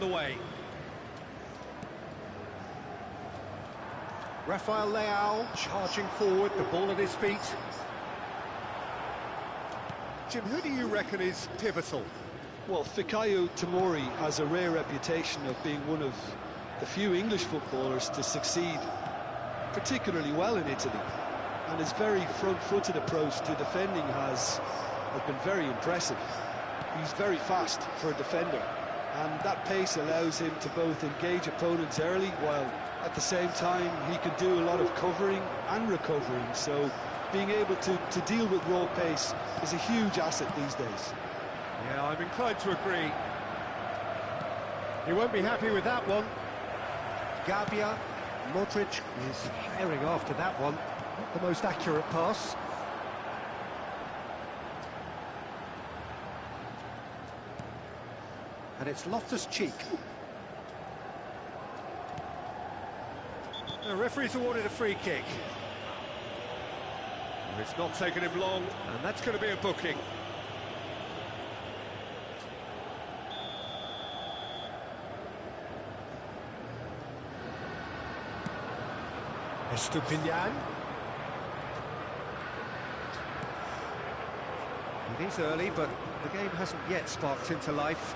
the way. Rafael Leao charging forward, the ball at his feet. Jim, who do you reckon is pivotal? Well, Fikayo Tomori has a rare reputation of being one of the few English footballers to succeed particularly well in Italy, and his very front-footed approach to defending has been very impressive. He's very fast for a defender, and that pace allows him to both engage opponents early, while at the same time he can do a lot of covering and recovering, so being able to deal with raw pace is a huge asset these days. Yeah, I'm inclined to agree. He won't be happy with that one. Gabia, Modric is herring after that one. Not the most accurate pass. And it's Loftus-Cheek. The referee's awarded a free kick. It's not taken him long, and that's going to be a booking. Estupinian. It is early, but the game hasn't yet sparked into life.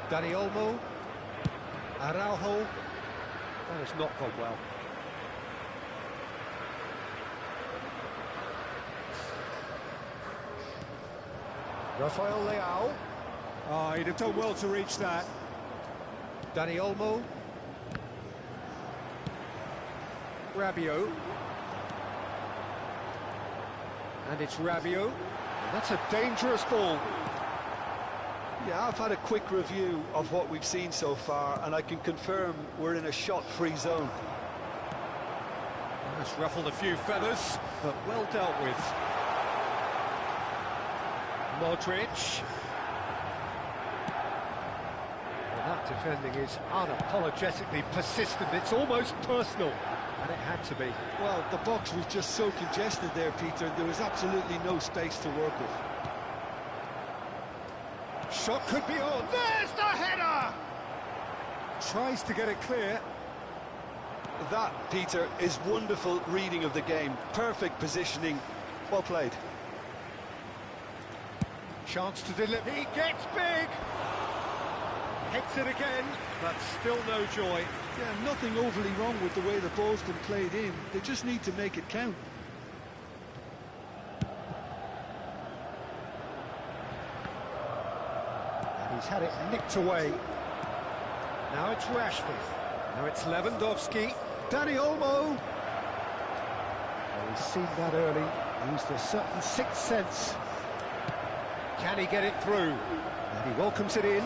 Dani Olmo. Araujo. That has not gone well. Rafael Leao. Oh, he'd have done well to reach that. Dani Olmo. Rabiot. And it's Rabiot. And that's a dangerous ball. Yeah, I've had a quick review of what we've seen so far, and I can confirm we're in a shot-free zone. That's ruffled a few feathers, but well dealt with. Modric. Well, that defending is unapologetically persistent. It's almost personal, and it had to be. Well, the box was just so congested there, Peter. There was absolutely no space to work with. Shot could be on. There's the header! Tries to get it clear. That, Peter, is wonderful reading of the game. Perfect positioning. Well played. Chance to deliver. He gets big! Hits it again, but still no joy. Yeah, nothing overly wrong with the way the ball's been played in. They just need to make it count. He's had it nicked away. Now it's Rashford. Now it's Lewandowski. Dani Olmo. Oh, he's seen that early. Used a certain sixth sense. Can he get it through? And he welcomes it in.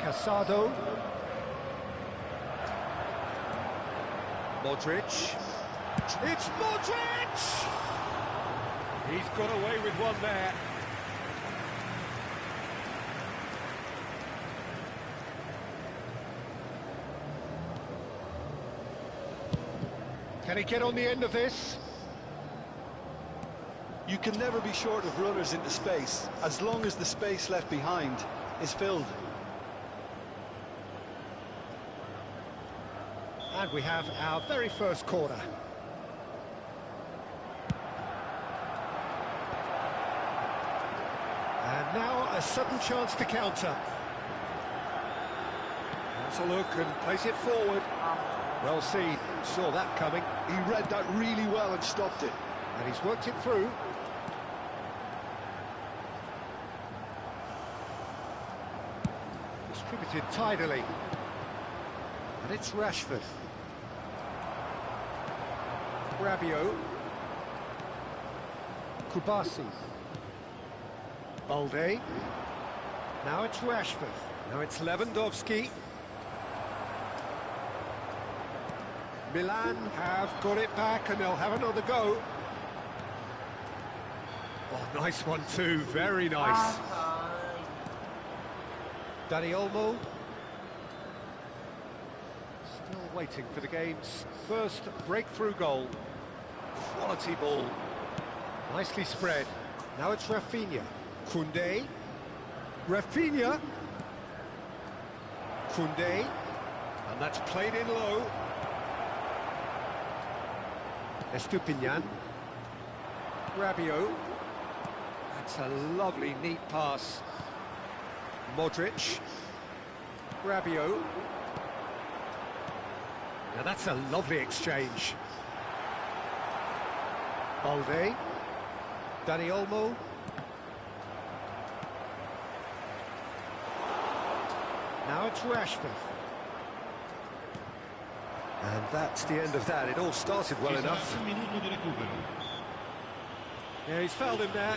Casado. Modric. It's Modric! He's got away with one there. Can he get on the end of this? You can never be short of runners into space, as long as the space left behind is filled. And we have our very first corner. And now a sudden chance to counter. Has a look and plays it forward. Well seen, saw that coming. He read that really well and stopped it. And he's worked it through. Distributed tidily. And it's Rashford. Rabiot. Kubasi. Balde. Now it's Rashford. Now it's Lewandowski. Milan have got it back and they'll have another go. Oh, nice one too, very nice. Dani Olmo. waiting for the game's first breakthrough goal. Quality ball. Nicely spread. Now it's Rafinha. Koundé. Rafinha. Koundé. And that's played in low. Estupinian. Rabiot. That's a lovely, neat pass. Modric. Rabiot. Now that's a lovely exchange. Balde. Dani Olmo. Now it's Rashford. And that's the end of that. It all started well enough. Yeah, he's fouled him there.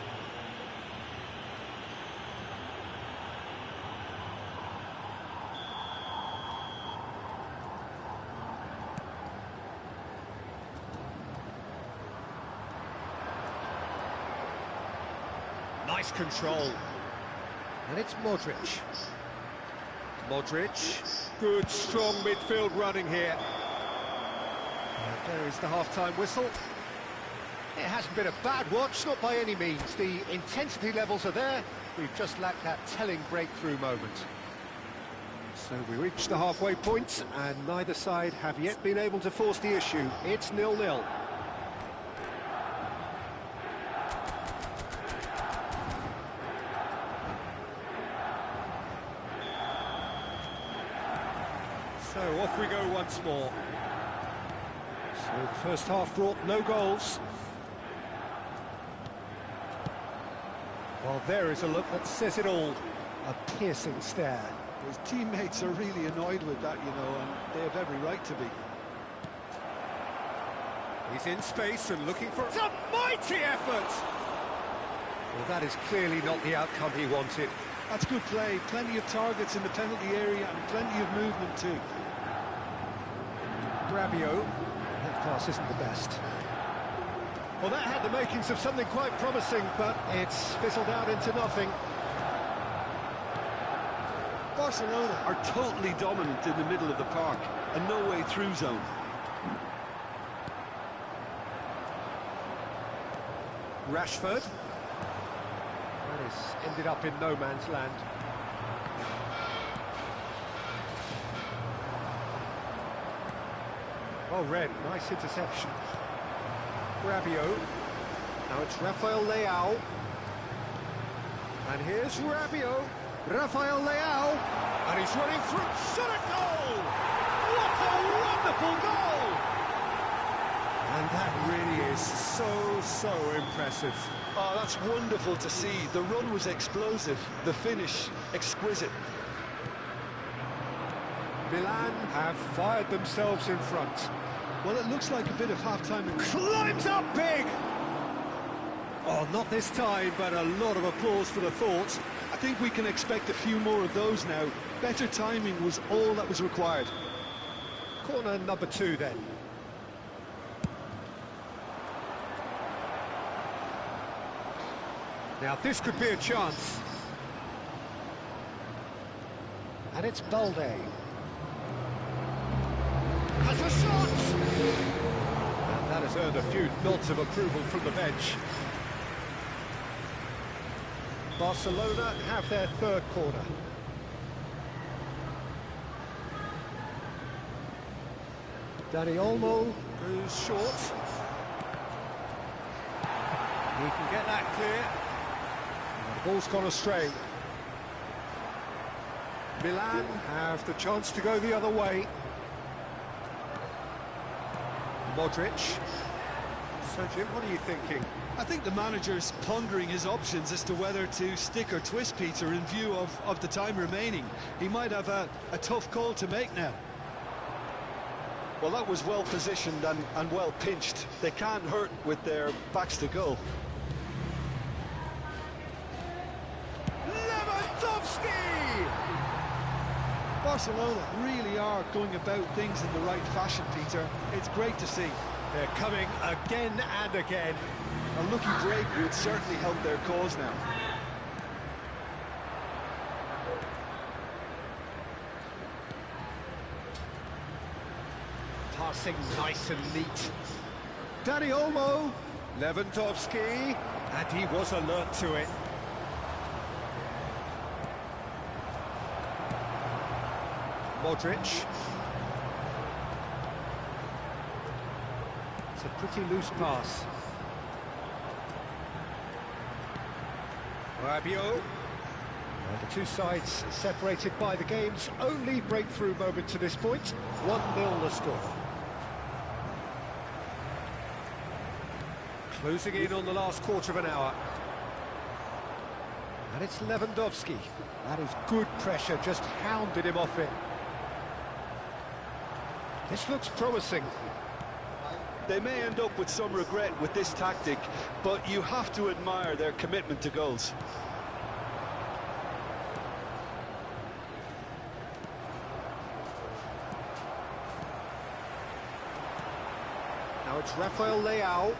Nice control. And it's Modric. Modric. Good, strong midfield running here. And there is the half-time whistle. It hasn't been a bad watch, not by any means. The intensity levels are there. We've just lacked that telling breakthrough moment. So we reach the halfway point, and neither side have yet been able to force the issue. It's 0-0. So off we go once more. So the first half brought no goals. Well, there is a look that says it all. A piercing stare. His teammates are really annoyed with that, you know, and they have every right to be. He's in space and looking for... It's a mighty effort! Well, that is clearly not the outcome he wanted. That's good play. Plenty of targets in the penalty area and plenty of movement too. Rabiot. That pass isn't the best. Well, that had the makings of something quite promising, but it's fizzled out into nothing. Barcelona are totally dominant in the middle of the park, a no-way through zone. Rashford. That has ended up in no man's land. Well read, nice interception. Rabiot. Now it's Rafael Leao. And here's Rabiot. Rafael Leao. And he's running through. Shot a goal! What a wonderful goal! And that really is so impressive. Oh, that's wonderful to see. The run was explosive, the finish exquisite. Milan have fired themselves in front. Well, it looks like a bit of half-time. Climbs up big! Oh, not this time, but a lot of applause for the thought. I think we can expect a few more of those now. Better timing was all that was required. Corner number 2 then. Now this could be a chance. And it's Balde. Has a shot! And that has earned a few nods of approval from the bench. Barcelona have their third corner. Dani Olmo goes short. He can get that clear. And the ball's gone astray. Milan have the chance to go the other way. Modric. So, Jim, what are you thinking? I think the manager's pondering his options as to whether to stick or twist Peter in view of the time remaining. He might have a tough call to make now. Well, that was well positioned and well pinched. They can't hurt with their backs to goal. Lewandowski! Barcelona really are going about things in the right fashion, Peter. It's great to see. They're coming again and again. A lucky break would certainly help their cause now. Passing nice and neat. Danny Olmo, Lewandowski, and he was alert to it. Modric. It's a pretty loose pass. Rabiot. And the two sides separated by the game's only breakthrough moment to this point. 1-0 the score. Closing in on the last quarter of an hour. And it's Lewandowski. That is good pressure, just hounded him off it. This looks promising. They may end up with some regret with this tactic, but you have to admire their commitment to goals. Now it's Rafael Leao.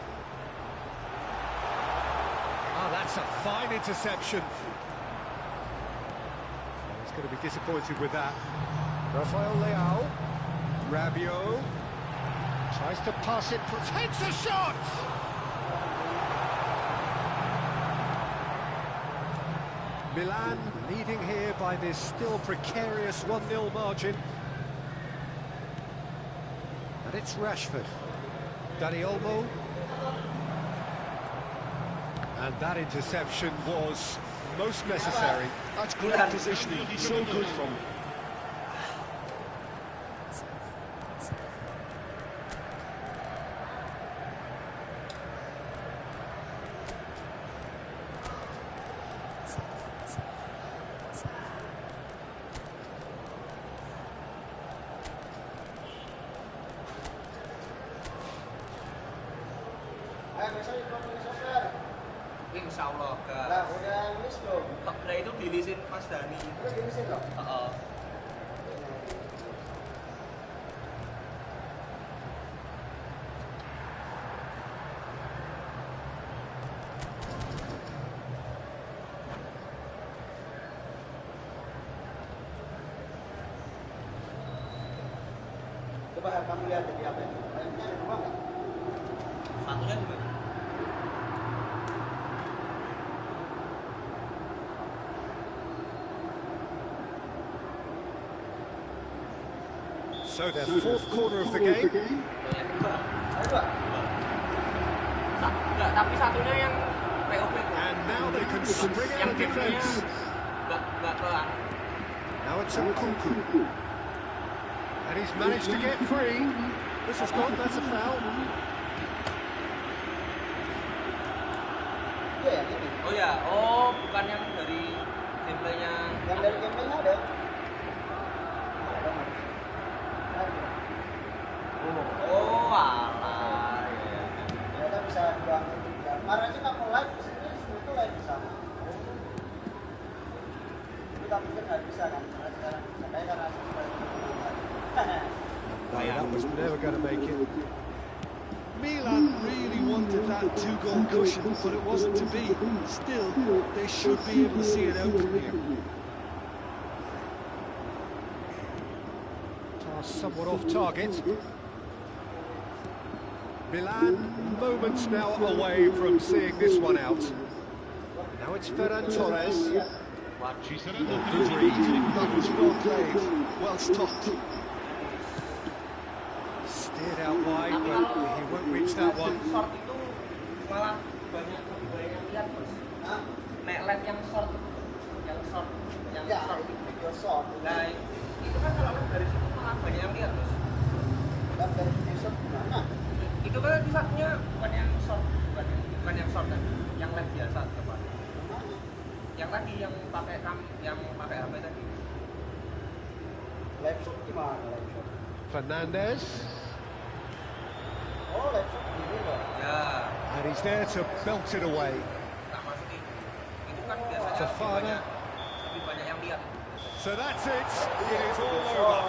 Ah, that's a fine interception. He's going to be disappointed with that. Rafael Leao. Rabiot. Tries to pass it, takes a shot! Milan leading here by this still precarious 1-0 margin. And it's Rashford. Danny Olmo. And that interception was most necessary. That's great positioning, so good from him. Insya Allah ke. Lah udah nulis belum? Udah itu dilisin Mas Dani. Udah dilisin loh? Heeh. Coba kamu lihat di apa itu? Lainnya ada dua nggak? Satunya juga. So their fourth corner of the game. Yang kedua. Ada dua? Enggak, tapi satunya yang POP itu. And now they can spring out of defence. Enggak pelan. Now it's Nkunku. And he's managed to get free. This has gone, that's a foul. Iya yang ini. Oh ya, bukan yang dari gameplaynya. Yang dari gameplaynya ada. Oh alah. Ternyata bisa buang itu. Kemarin aja nggak mau live di sini, itu live di sana. Kita pikir nggak bisa kan? Karena sekarang bisa. Kayak karena No, that was never going to make it. Milan really wanted that two-goal cushion, but it wasn't to be. Still, they should be able to see it out from here. Pass somewhat off target. Milan, moments now away from seeing this one out. Now it's Ferran Torres. Good read. That was well played, well stopped. Steered out wide, but he won't reach that one. Short itu malah banyak yang lihat Mas. Nek led yang short, ya, short. video shot. Nah, itu kan kalau led dari situ malah banyak yang lihat Mas. Dan dari video shot gimana? Itu kan di satunya bukan yang short kan, yang led biasa teman. Yang tadi yang pakai HP tadi. Live shot gimana live shot? Fernandes. Oh, live shot gini loh. Ya, And he's there to belt it away. tak maksud itu kan biasanya Fofana. lebih banyak yang lihat. So that's it. It is all over.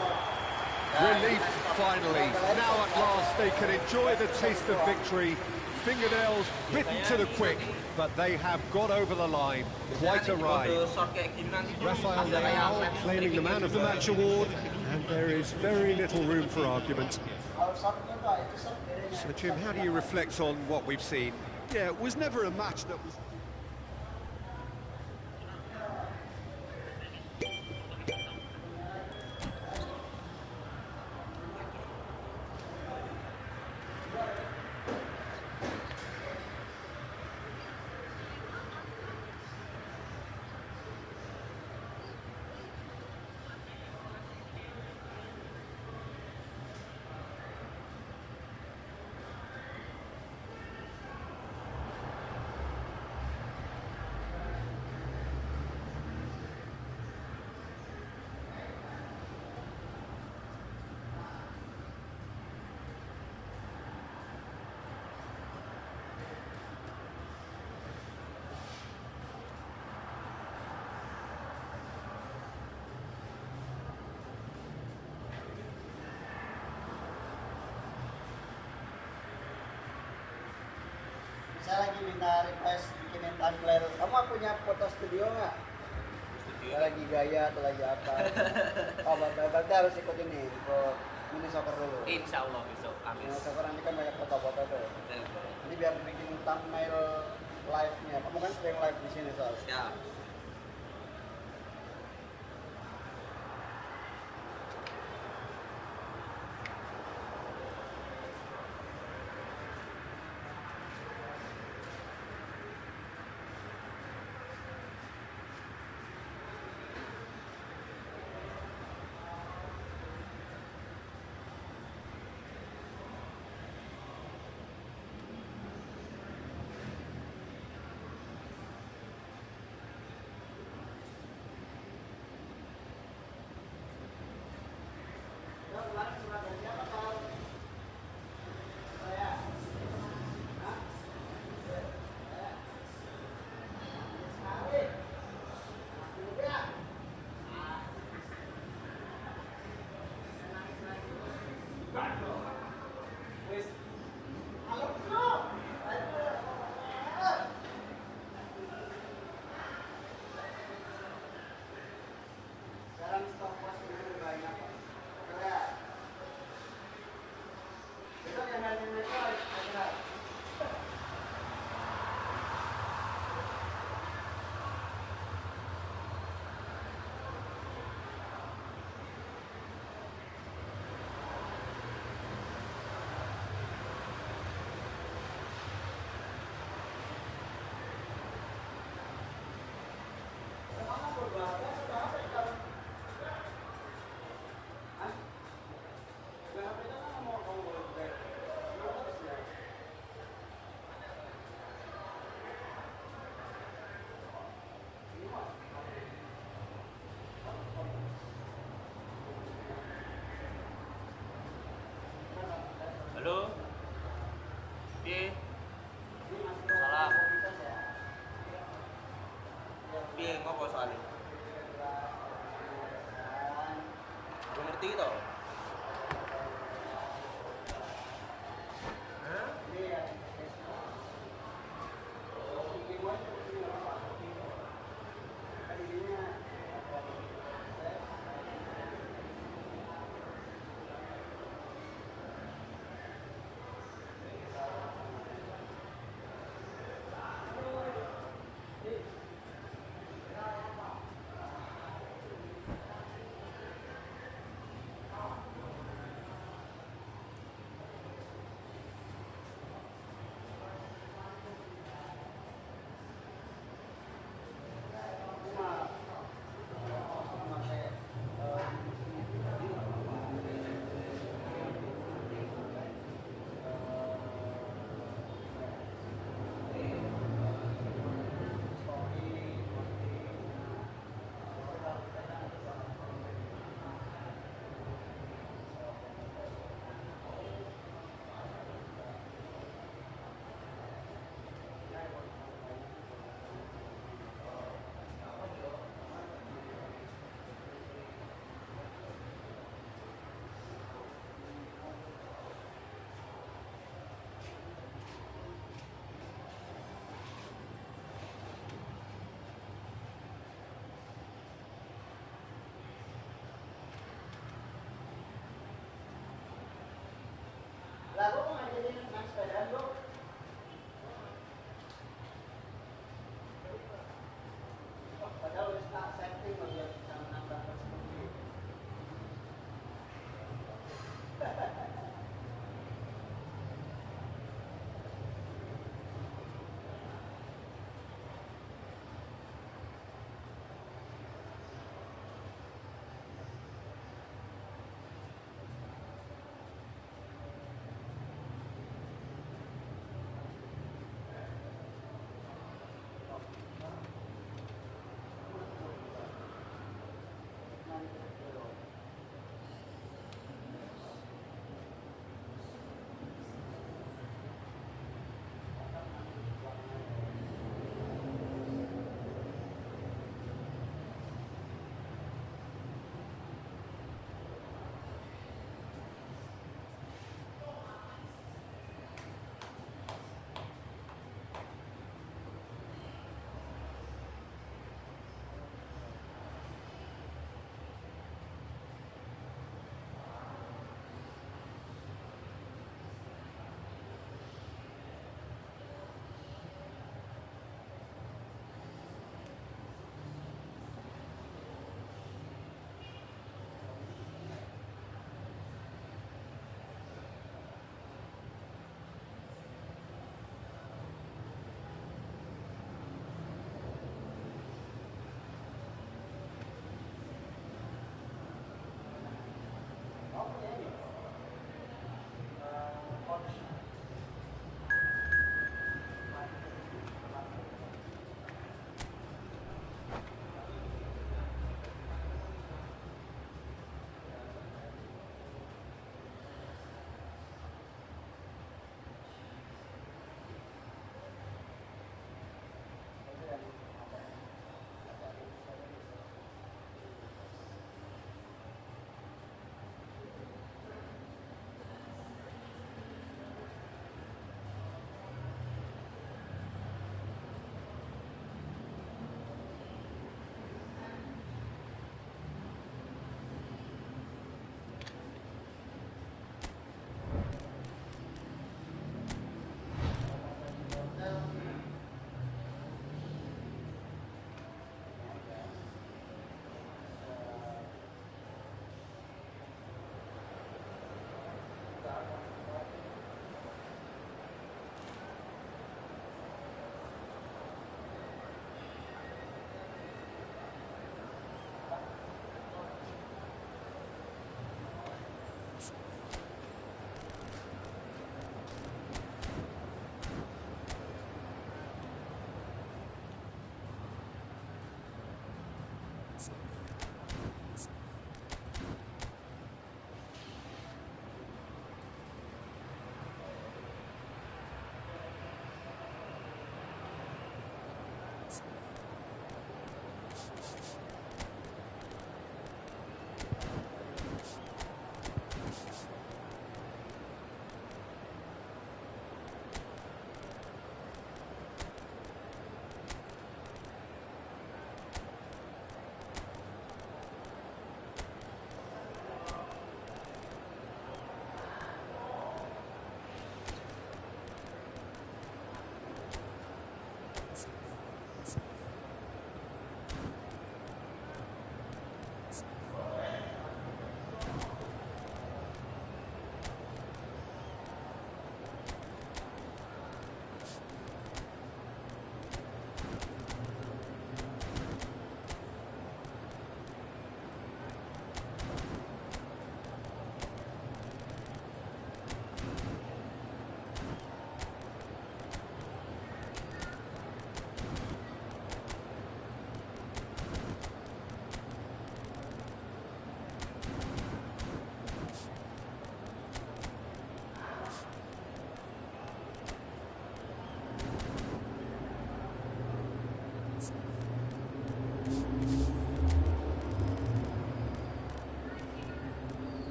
Relief, finally. Now at last they can enjoy the taste of victory. Fingernails bitten to the quick, but they have got over the line. Quite a ride. Rafael Leao claiming the Man of the Match award, and there is very little room for argument. Kalau shotnya Pak, itu shot bedanya. So, Jim, how do you reflect on what we've seen? Yeah, it was never a match that was... Saya lagi minta request bikinin thumbnail. Kamu punya foto studio nggak? Studio. Lagi gaya atau lagi apa? Oh, berarti harus ikut ini, ikut mini soccer dulu. Insya Allah besok, amin. Mini soccer nanti kan banyak foto-foto tuh. Betul. Jadi biar bikin thumbnail live-nya. Kamu kan sering live di sini soal. Ya. Sekarang stok pos ini banyak Pak. Ya. Besok yang main Indonesia harus segera. Halo. Piye? Salam. Piye ngopo soalnya? Gue ngerti toh. Hah? Lago ko nga dyan yung mas pedalo. Padahal is not accepting of your isang number of school.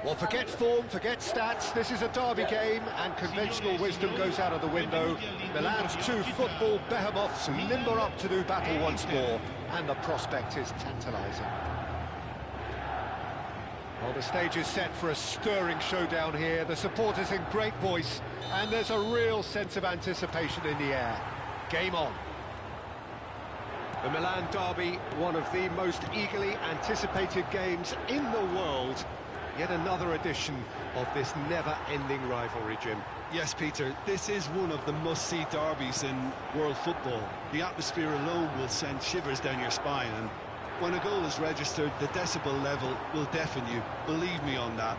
Well, forget form, forget stats. This is a derby game, and conventional wisdom goes out of the window. Milan's two football behemoths limber up to do battle once more, and the prospect is tantalising. Well, the stage is set for a stirring showdown here. The supporters in great voice, and there's a real sense of anticipation in the air. Game on. The Milan derby, one of the most eagerly anticipated games in the world. Yet another edition of this never-ending rivalry, Jim. Yes, Peter, this is one of the must-see derbies in world football. The atmosphere alone will send shivers down your spine, and when a goal is registered, the decibel level will deafen you. Believe me on that.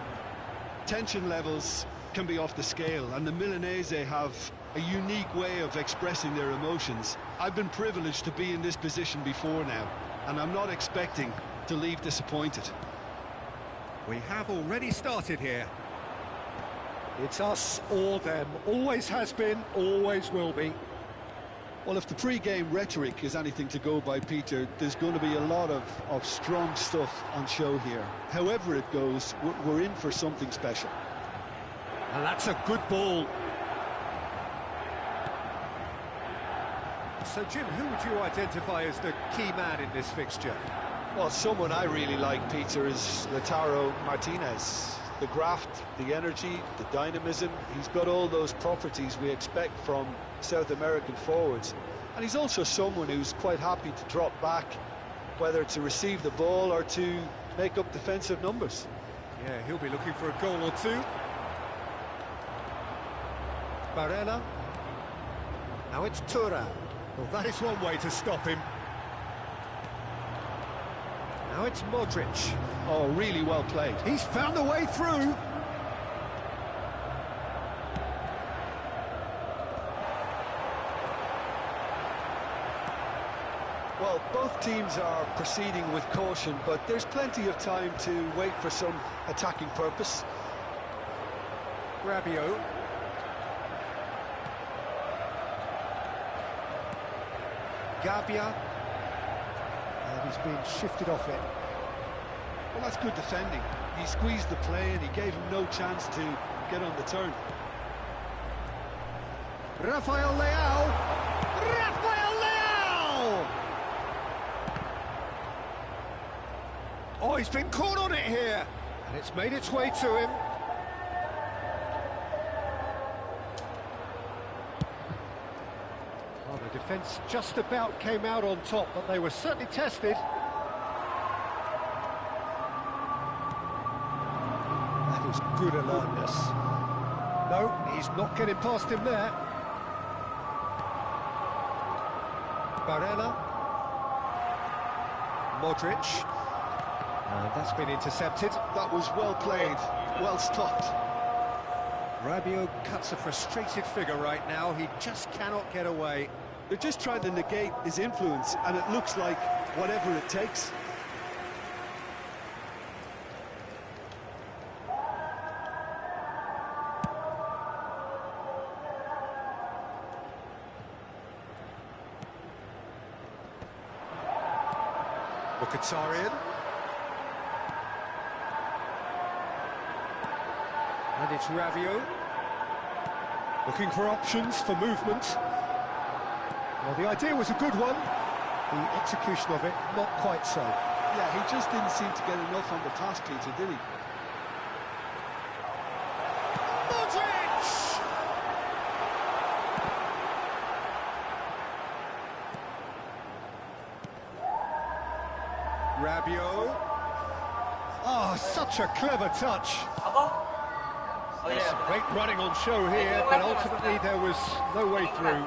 Tension levels can be off the scale, and the Milanese have a unique way of expressing their emotions. I've been privileged to be in this position before now, and I'm not expecting to leave disappointed. We have already started here. It's us or them. Always has been, always will be. Well, if the pre-game rhetoric is anything to go by, Peter, there's going to be a lot of strong stuff on show here. However it goes, we're in for something special. And that's a good ball. So, Jim, who would you identify as the key man in this fixture? Well, someone I really like, Peter, is Lautaro Martinez. The graft, the energy, the dynamism, he's got all those properties we expect from South American forwards. And he's also someone who's quite happy to drop back, whether to receive the ball or to make up defensive numbers. Yeah, he'll be looking for a goal or two. Barella. Now it's Thuram. Well, that is one way to stop him. Now it's Modric. Oh, really well played. He's found a way through. Well, both teams are proceeding with caution, but there's plenty of time to wait for some attacking purpose. Rabiot. Gabbia. And he's been shifted off it. Well, that's good defending. He squeezed the play and he gave him no chance to get on the turn. Rafael Leao! Rafael Leao! Oh, he's been caught on it here. And it's made its way to him. Well, the defence just about came out on top, but they were certainly tested. That was good alertness. No, he's not getting past him there. Barella. Modric. And that's been intercepted. That was well played, well stopped. Rabiot cuts a frustrated figure right now. He just cannot get away. They're just trying to negate his influence, and it looks like whatever it takes. Mkhitaryan. And it's Rabiot. Looking for options for movement. Well, the idea was a good one. The execution of it, not quite so. Yeah, he just didn't seem to get enough on the pass, Peter, did he? Modric! Rabiot. Oh, such a clever touch. Oh yeah. Great running on show here, but ultimately there was no way through.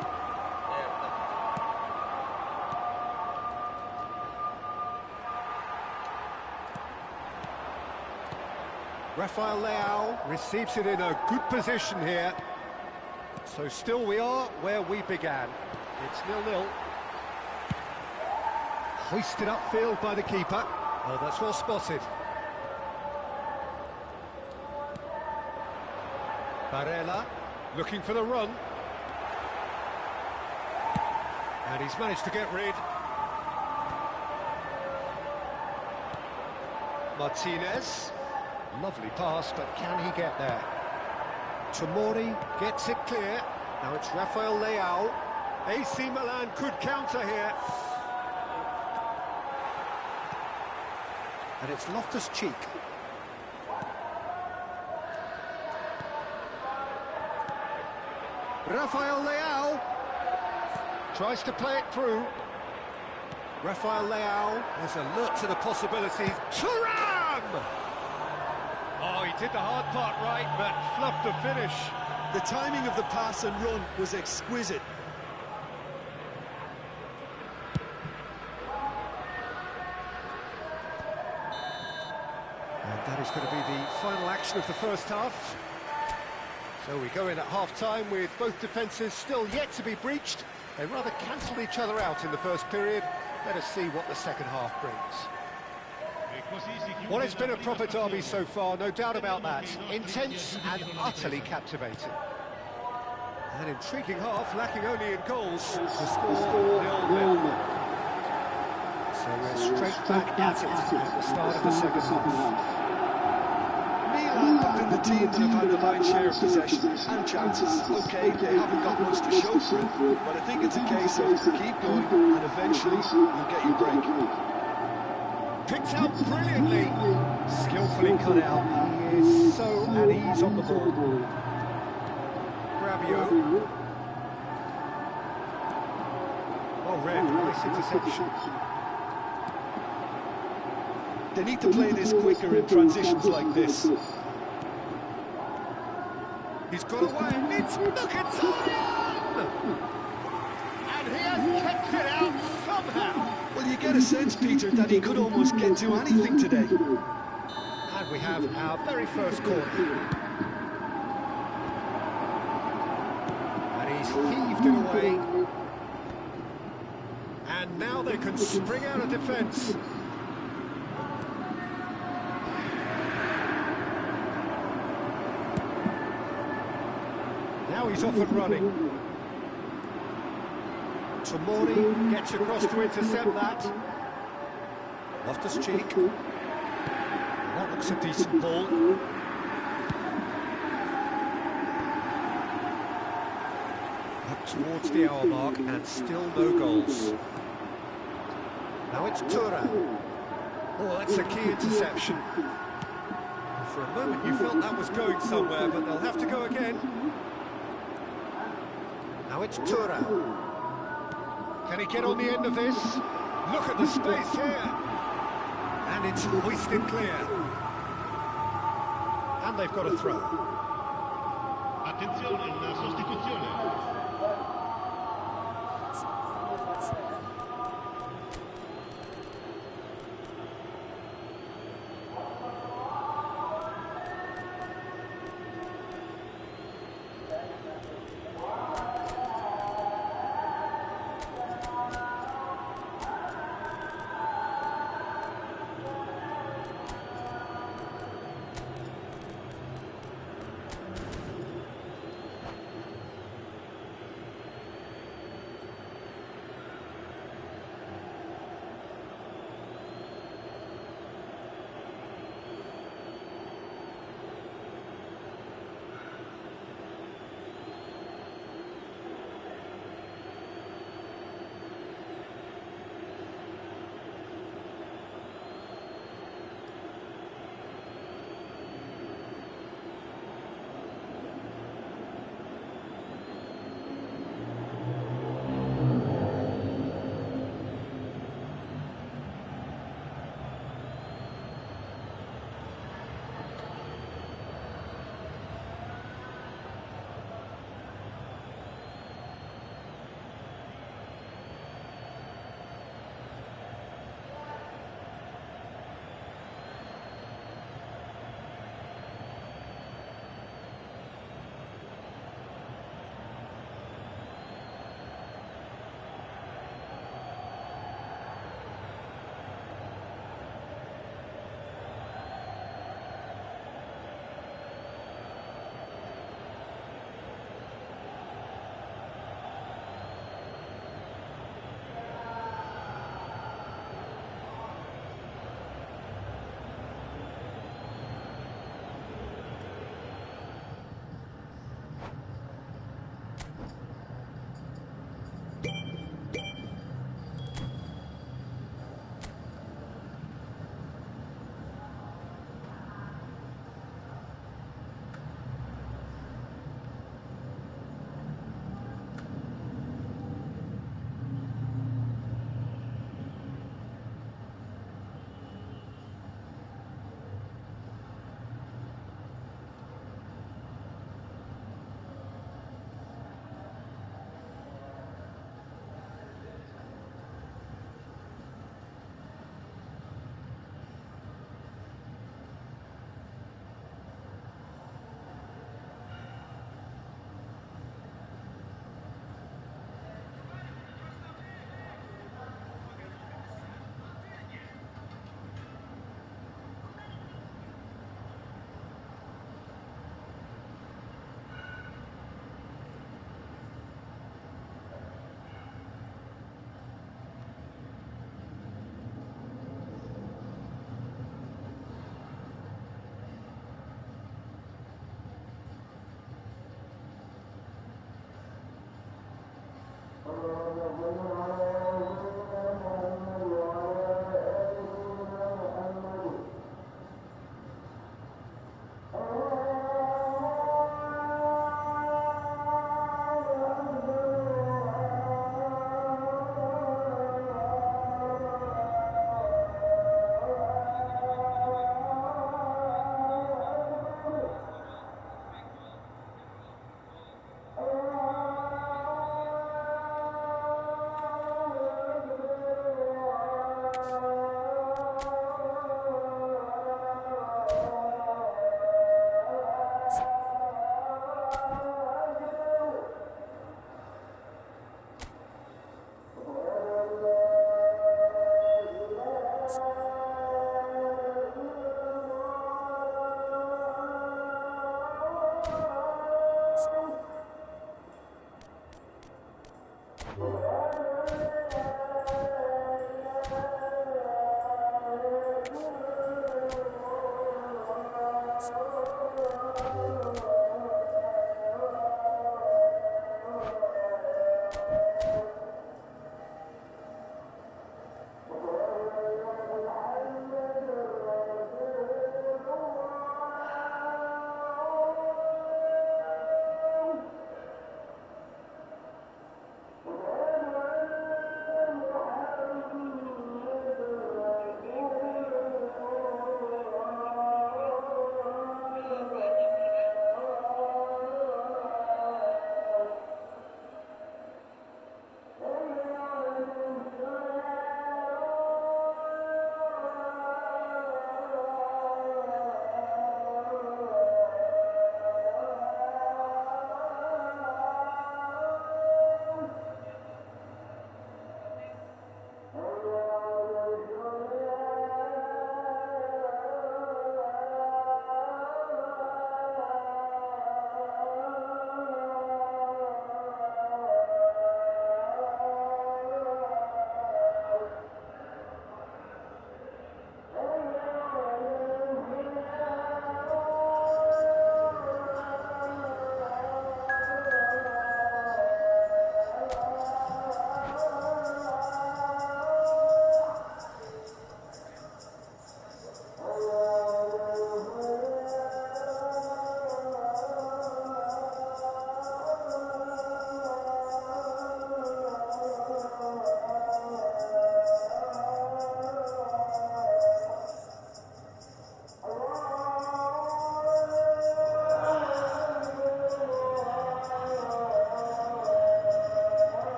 Rafael Leao receives it in a good position here. So still we are where we began. It's 0-0. Hoisted upfield by the keeper. Oh, that's well spotted. Barella looking for the run. And he's managed to get rid. Martinez. Lovely pass, but can he get there? Tomori gets it clear. Now it's Rafael Leao. AC Milan could counter here. And it's Loftus-Cheek. Rafael Leao tries to play it through. Rafael Leao is alert to the possibilities. Thuram! Oh, he did the hard part right, but fluffed the finish. The timing of the pass and run was exquisite. And that is going to be the final action of the first half. So we go in at half-time with both defences still yet to be breached. They rather cancelled each other out in the first period. Let us see what the second half brings. Well, it's been a proper derby so far, no doubt about that. Intense and utterly captivating. An intriguing half, lacking only in goals. The score 0-0. So we're straight back at it at the start of the second half. Milan have been the team that have had the lion's share of possession and chances. Okay, they haven't got much to show for it, but I think it's a case of keep going and eventually you'll get your break. Picked out brilliantly, skillfully cut out. He is so at ease on the ball. Rabiot. Well read, nice interception. They need to play this quicker in transitions like this. He's got away, it's Mkhitaryan! And he has kept it out somehow. Well, you get a sense, Peter, that he could almost get to anything today. And we have our very first corner. And he's heaved it away. And now they can spring out of defence. Now he's off and running. Tomori gets across to intercept that. Loftus-Cheek. That looks a decent ball. Up towards the hour mark and still no goals. Now it's Thuram. Oh, that's a key interception. For a moment you felt that was going somewhere, but they'll have to go again. Now it's Thuram. Can he get on the end of this? Look at the space here. And it's hoisted clear. And they've got a throw. Attenzione, una sostituzione.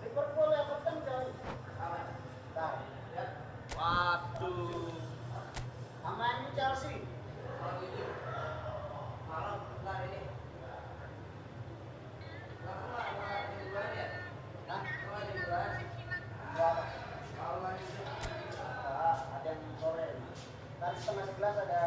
Liverpool Everton coy. Bentar. Waduh. Sama ini Chelsea. Hah? Berapa? Ada yang sore. Ntar setengah 11 ada.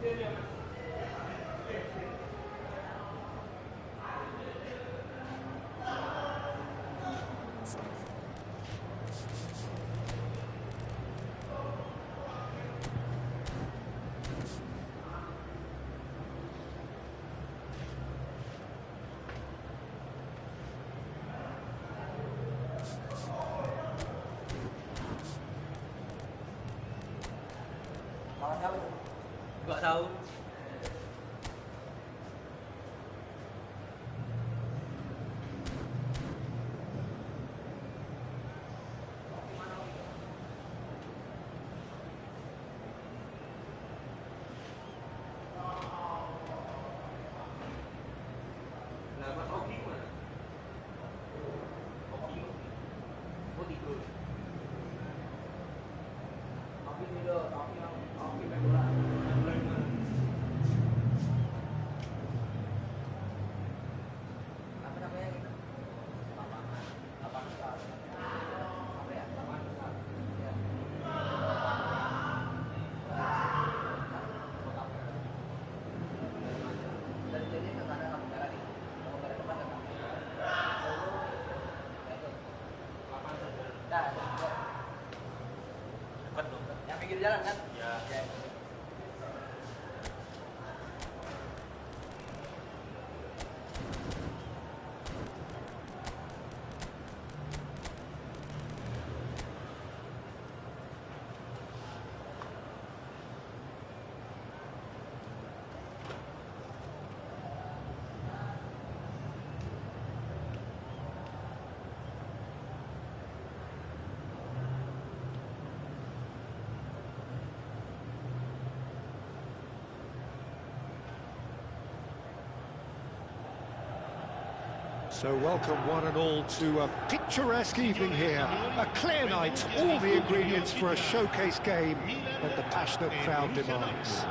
Lawan siapa itu? Nggak tahu. Nah, Mas Ogi mana? Ogi. Oh, tidur. Tapi video, tapi yang main bola. Yang lain mana? Apa namanya gitu? Lapangan. Lapangan besar. Apa ya? Lapangan besar. Ya. Dan jadi nggak ada lampu merah nih. Lampu merah depan ada. Ya itu. Lapangan saja. Dah, itu. Dekat dong. Yang pinggir jalan kan? Ya. Ya. So welcome one and all to a picturesque evening here. A clear night, all the ingredients for a showcase game that the passionate crowd demands.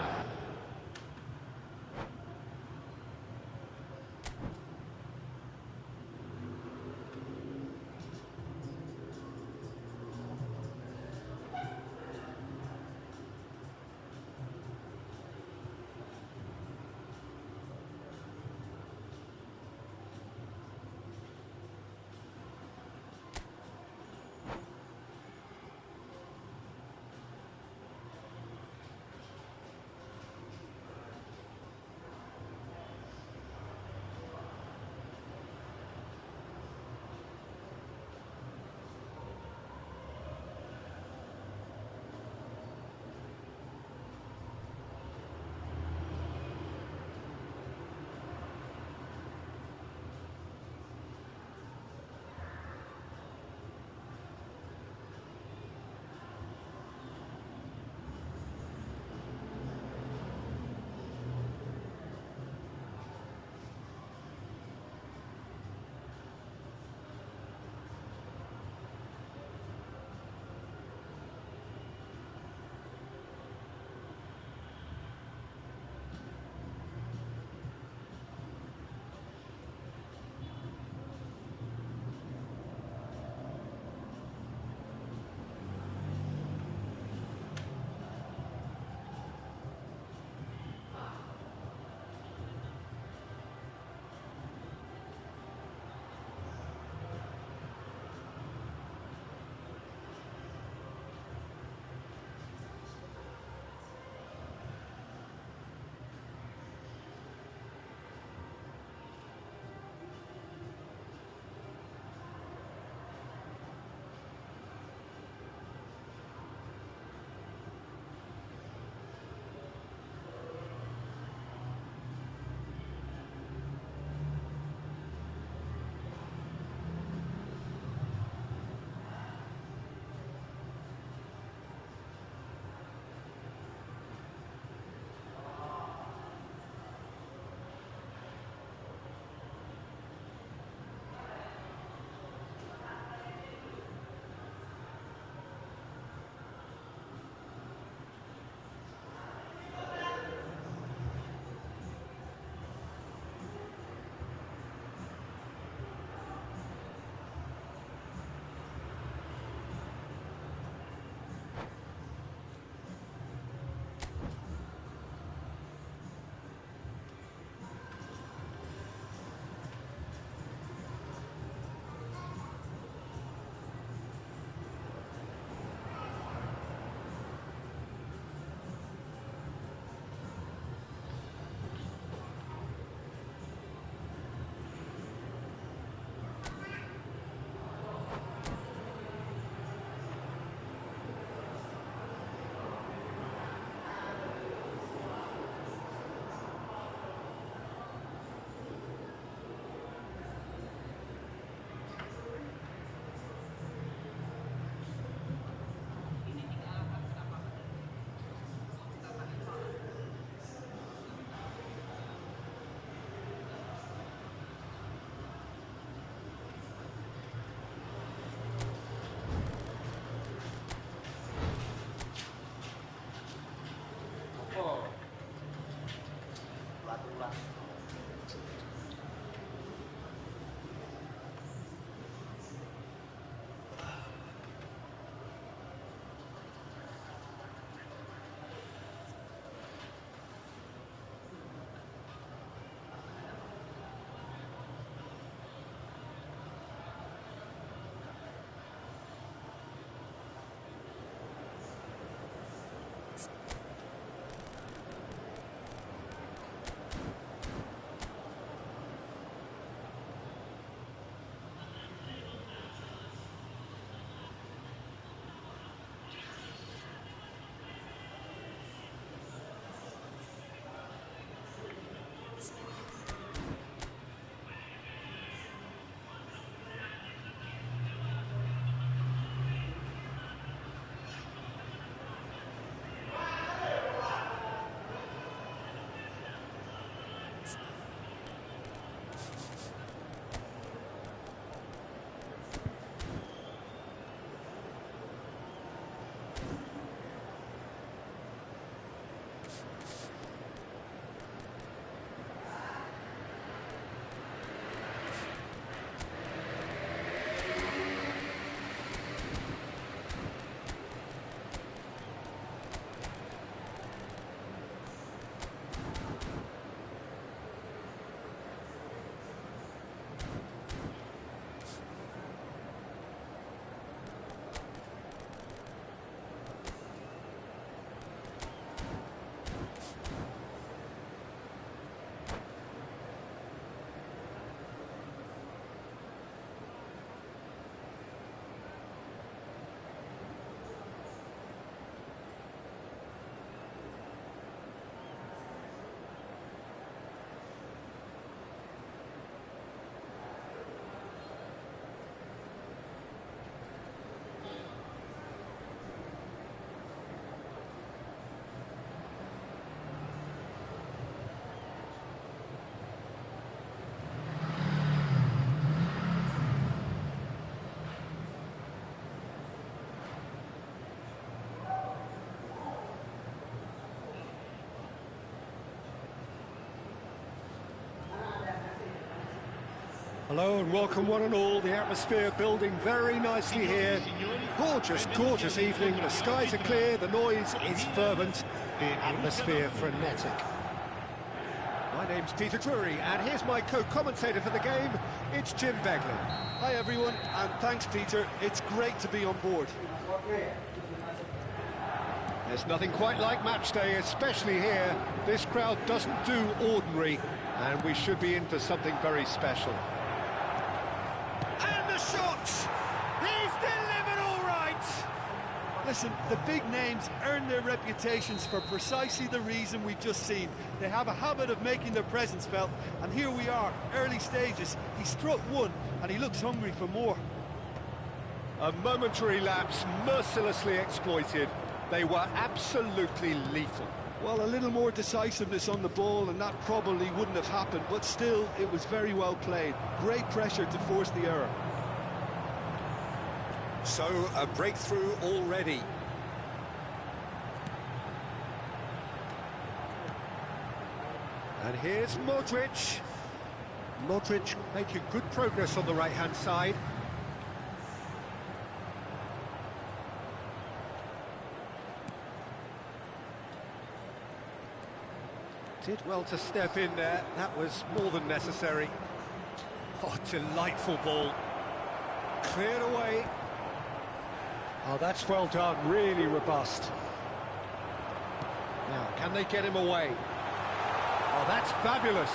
Hello and welcome one and all. The atmosphere building very nicely here. Gorgeous, gorgeous evening. The skies are clear, the noise is fervent, the atmosphere frenetic. My name's Peter Drury, and here's my co-commentator for the game. It's Jim Beglin. Hi everyone, and thanks Peter. It's great to be on board. There's nothing quite like match day, especially here. This crowd doesn't do ordinary, and we should be in for something very special. And the shots! He's delivered all right! Listen, the big names earn their reputations for precisely the reason we've just seen. They have a habit of making their presence felt, and here we are, early stages. He struck one, and he looks hungry for more. A momentary lapse, mercilessly exploited. They were absolutely lethal. Well, a little more decisiveness on the ball, and that probably wouldn't have happened, but still, it was very well played. Great pressure to force the error. So, a breakthrough already. And here's Modric. Modric making good progress on the right-hand side. Did well to step in there. That was more than necessary. Oh, delightful ball. Cleared away. Oh, that's well done, really robust. Now, can they get him away? Oh, that's fabulous.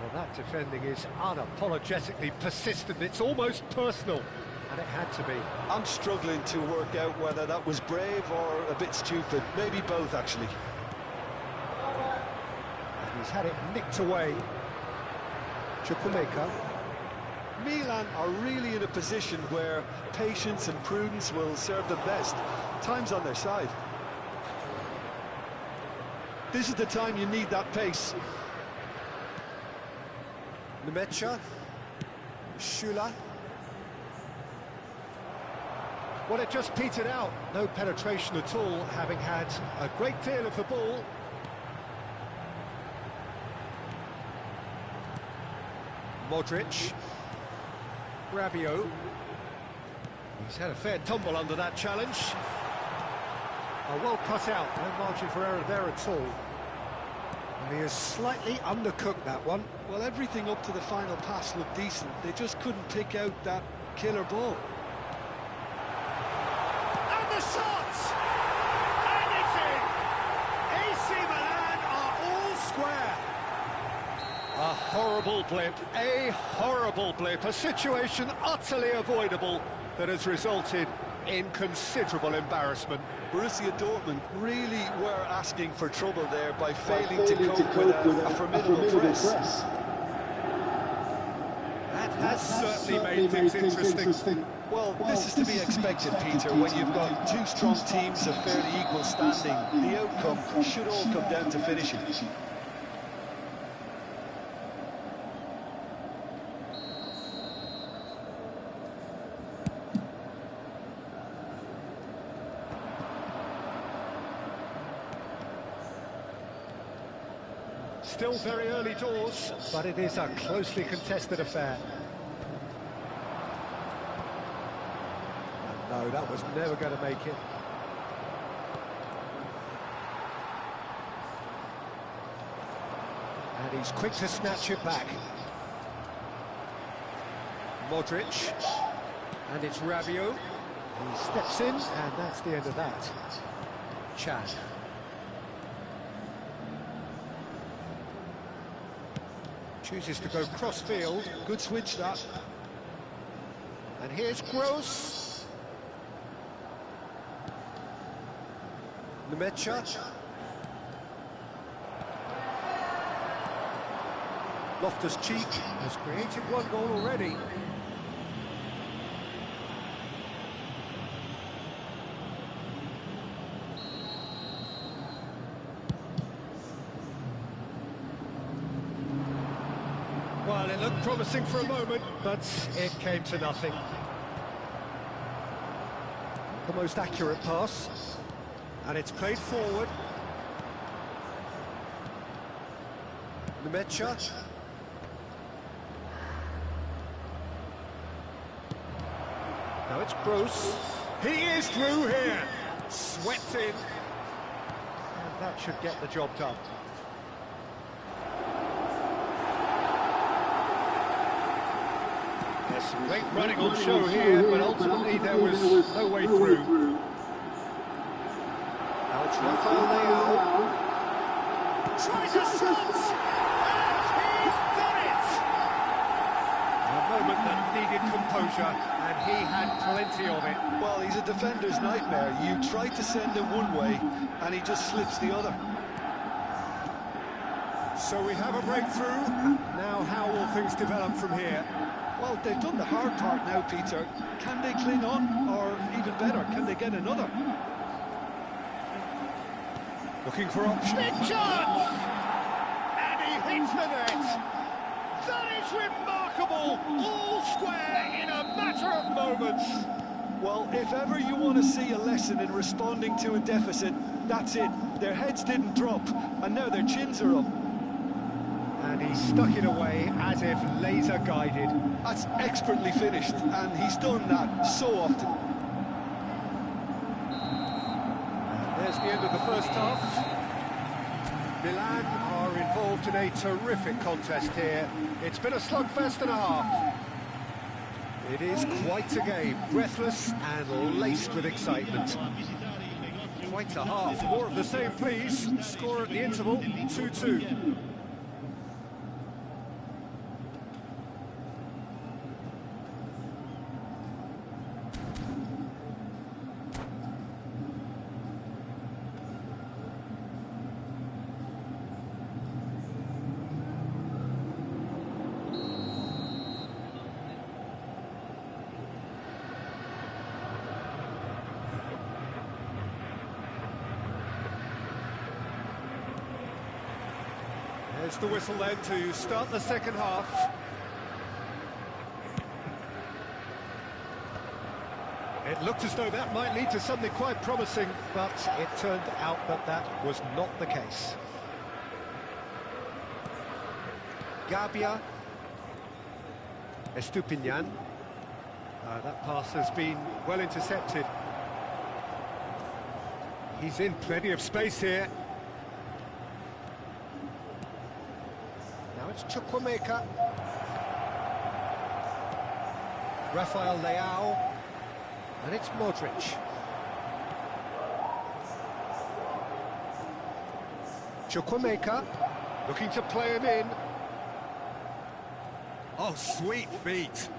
Well, that defending is unapologetically persistent. It's almost personal, and it had to be. I'm struggling to work out whether that was brave or a bit stupid. Maybe both, actually. He's had it nicked away. Chukwuemeka. Milan are really in a position where patience and prudence will serve them best. Time's on their side. This is the time you need that pace. Nemecha. Shula. Well, it just petered out. No penetration at all, having had a great deal of the ball. Modric. Rabiot. He's had a fair tumble under that challenge. Oh, well cut out, no margin for error there at all. And he has slightly undercooked that one. Well, everything up to the final pass looked decent. They just couldn't pick out that killer ball. And the shots! And it's in! AC Milan are all square. A horrible blip, a situation utterly avoidable that has resulted in considerable embarrassment. Borussia Dortmund really were asking for trouble there by failing to cope with a formidable press. That has certainly made things interesting. Well, this is to be expected, Peter, when you've got two strong teams of fairly equal standing. The outcome should all come down to finishing. Still very early doors, but it is a closely contested affair. And no, that was never going to make it. And he's quick to snatch it back. Modric. And it's Rabiot. He steps in, and that's the end of that. Chan. Chooses to go cross-field. Good switch, that. And here's Gross. Nemecha. Loftus-Cheek has created one goal already. Well, it looked promising for a moment, but it came to nothing. The most accurate pass, and it's played forward. Nemecha. Now it's Gross. He is through here. Swept in. And that should get the job done. There's some great running on show here, but ultimately there was no way through. Now it's Rafael Leao. Tries a shot! And he's done it! A moment that needed composure, and he had plenty of it. Well, he's a defender's nightmare. You try to send him one way, and he just slips the other. So we have a breakthrough. Now how will things develop from here? Well, they've done the hard part now, Peter. Can they cling on, or even better, can they get another? Looking for options. Big chance! And he hits the net! That is remarkable! All square in a matter of moments! Well, if ever you want to see a lesson in responding to a deficit, that's it. Their heads didn't drop, and now their chins are up. And he stuck it away as if laser-guided. That's expertly finished, and he's done that so often. There's the end of the first half. Milan are involved in a terrific contest here. It's been a slugfest and a half. It is quite a game, breathless and laced with excitement. Quite a half. More of the same, please. Score at the interval, 2-2. There's the whistle then to start the second half. It looked as though that might lead to something quite promising, but it turned out that that was not the case. Gabia. Estupinian. That pass has been well intercepted. He's in plenty of space here. Now it's Chukwuemeka. Rafael Leao. And it's Modric. Chukwuemeka looking to play him in. Oh, sweet feet.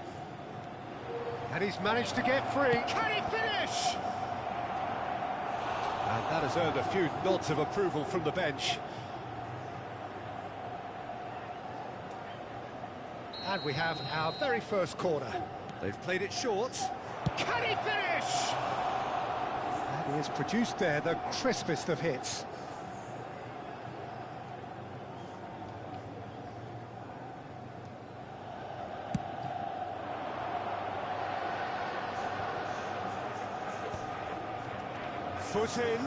And he's managed to get free. Can he finish? And that has earned a few nods of approval from the bench. And we have our very first corner. They've played it short. Can he finish? And he has produced there the crispest of hits. Foot in.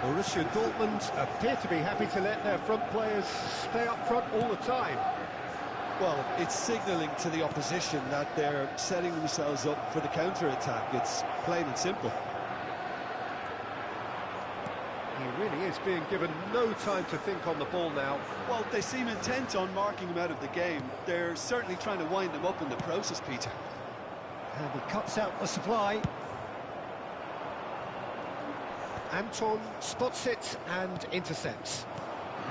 Borussia Dortmund appear to be happy to let their front players stay up front all the time. Well, it's signalling to the opposition that they're setting themselves up for the counter-attack. It's plain and simple. He really is being given no time to think on the ball now. Well, they seem intent on marking him out of the game. They're certainly trying to wind him up in the process, Peter. And he cuts out the supply. Anton spots it and intercepts.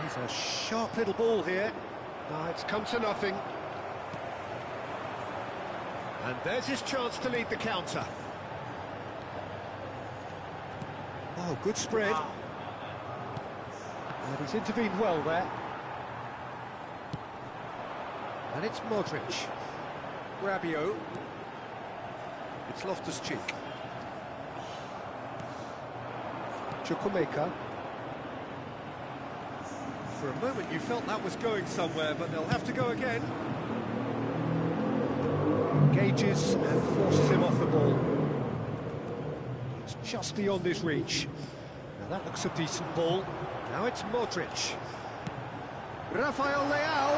He's a sharp little ball here. Now it's come to nothing. And there's his chance to lead the counter. Oh, good spread. And he's intervened well there. And it's Modric. Rabiot. It's Loftus-Cheek. Chukwuemeka. For a moment you felt that was going somewhere, but they'll have to go again. Engages and forces him off the ball. It's just beyond his reach. Now that looks a decent ball. Now it's Modric. Rafael Leao.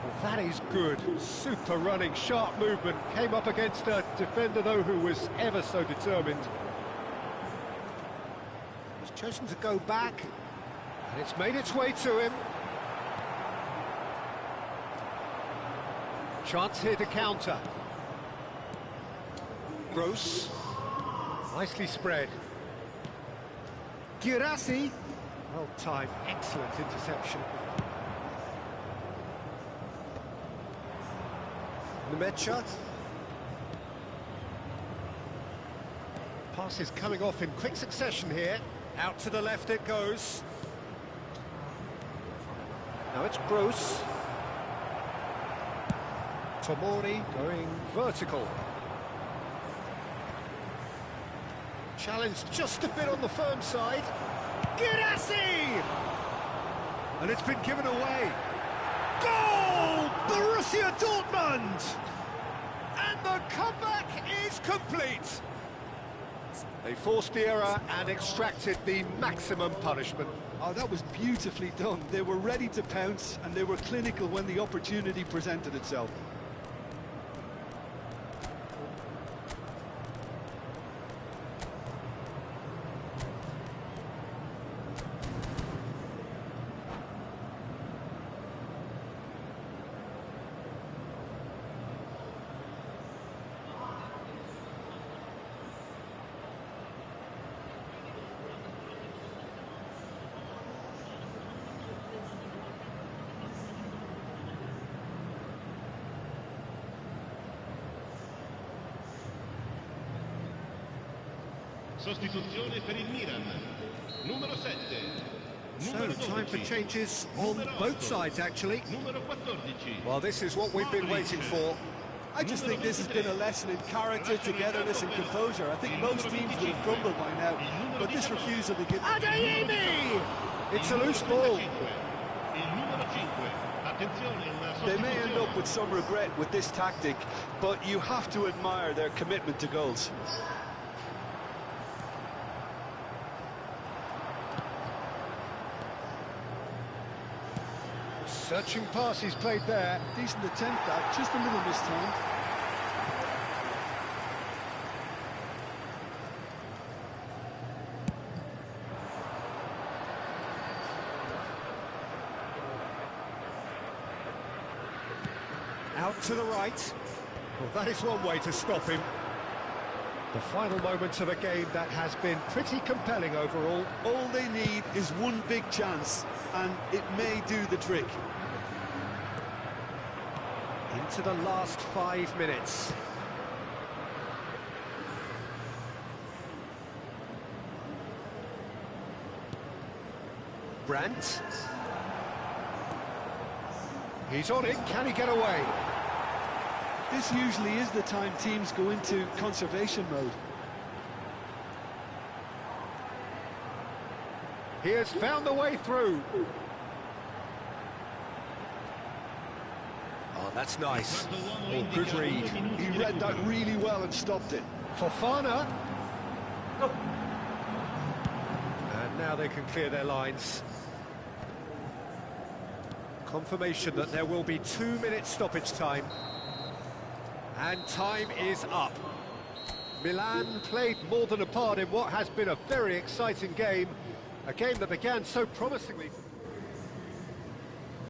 Well, that is good. Super running, sharp movement. Came up against a defender, though, who was ever so determined. He's chosen to go back, and it's made its way to him. Chance here to counter. Gross. Nicely spread. Girassi. Well timed, excellent interception. Nemecha. Pass is coming off in quick succession here. Out to the left it goes. Now it's Gross. Tomori going vertical. Challenge just a bit on the firm side. Girassi! And it's been given away. Goal! Borussia Dortmund! And the comeback is complete. They forced the error and extracted the maximum punishment. Oh, that was beautifully done. They were ready to pounce, and they were clinical when the opportunity presented itself. Sostituzione per il Milan. Numero 7. So, time for changes on both sides, actually. Numero 14. Well, this is what we've been waiting for. I just think this has been a lesson in character, togetherness and composure. I think most teams would have crumbled by now, but this refusal to give... Adeyemi! It's a loose ball. They may end up with some regret with this tactic, but you have to admire their commitment to goals. Searching pass he's played there. Decent attempt, that, just a little mistimed. Out to the right. Well, that is one way to stop him. The final moments of a game that has been pretty compelling overall. All they need is one big chance, and it may do the trick. Into the last 5 minutes. Brandt. He's on it, can he get away? This usually is the time teams go into conservation mode. He has found the way through. Oh, that's nice. Oh, good read. He read that really well and stopped it. Fofana. And now they can clear their lines. Confirmation that there will be 2 minutes stoppage time. And time is up. Milan played more than a part in what has been a very exciting game. A game that began so promisingly.